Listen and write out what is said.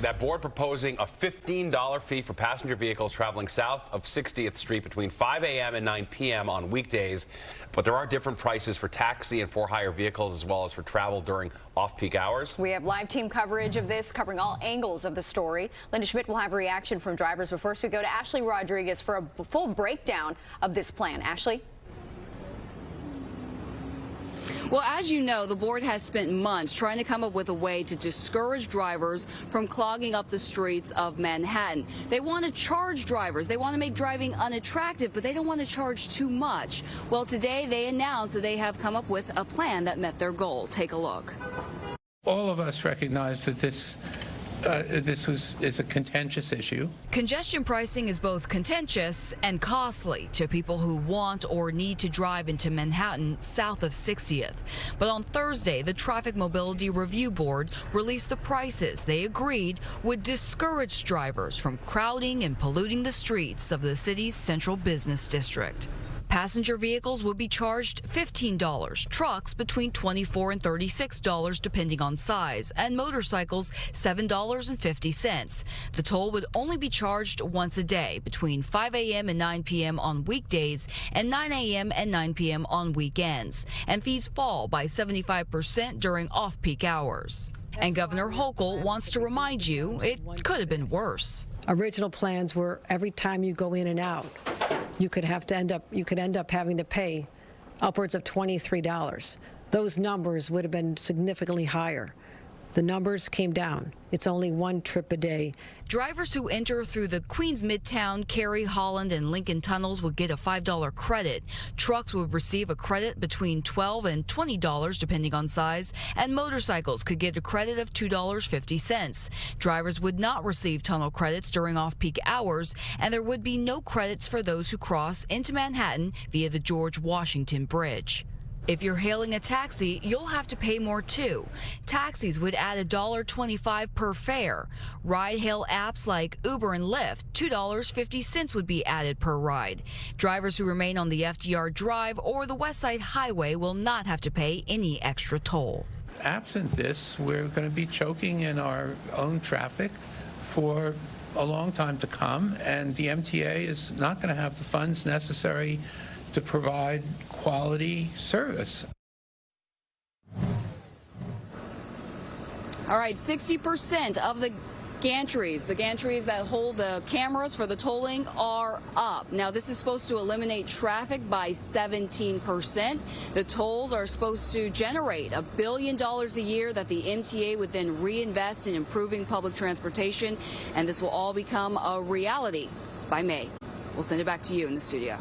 That board proposing a $15 fee for passenger vehicles traveling south of 60th Street between 5 a.m. and 9 p.m. on weekdays. But there are different prices for taxi and for-hire vehicles as well as for travel during off-peak hours. We have live team coverage of this, covering all angles of the story. Linda Schmidt will have a reaction from drivers, but first we go to Ashlie Rodriguez for a full breakdown of this plan. Ashlie? Well, as you know, the board has spent months trying to come up with a way to discourage drivers from clogging up the streets of Manhattan. They want to charge drivers. They want to make driving unattractive, but they don't want to charge too much. Well, today they announced that they have come up with a plan that met their goal. Take a look. All of us recognize that this is a contentious issue. Congestion pricing is both contentious and costly to people who want or need to drive into Manhattan south of 60th. But on Thursday, the Traffic Mobility Review Board released the prices they agreed would discourage drivers from crowding and polluting the streets of the city's central business district. Passenger vehicles would be charged $15, trucks between $24 and $36 depending on size, and motorcycles $7.50. The toll would only be charged once a day between 5 a.m. and 9 p.m. on weekdays and 9 a.m. and 9 p.m. on weekends, and fees fall by 75% during off-peak hours. And Governor Hochul wants to remind you it could have been worse. Original plans were every time you go in and out, you could end up having to pay upwards of $23. Those numbers would have been significantly higher. The numbers came down. It's only one trip a day. Drivers who enter through the Queens Midtown, Cary, Holland, and Lincoln tunnels would get a $5 credit. Trucks would receive a credit between $12 and $20 depending on size, and motorcycles could get a credit of $2.50. Drivers would not receive tunnel credits during off-peak hours, and there would be no credits for those who cross into Manhattan via the George Washington Bridge. If you're hailing a taxi, you'll have to pay more too. Taxis would add $1.25 per fare. Ride-hail apps like Uber and Lyft, $2.50 would be added per ride. Drivers who remain on the FDR Drive or the West Side Highway will not have to pay any extra toll. Absent this, we're going to be choking in our own traffic for a long time to come, and the MTA is not going to have the funds necessary to provide quality service. All right, 60% of the gantries that hold the cameras for the tolling are up. Now, this is supposed to eliminate traffic by 17%. The tolls are supposed to generate $1 billion a year that the MTA would then reinvest in improving public transportation, and this will all become a reality by May. We'll send it back to you in the studio.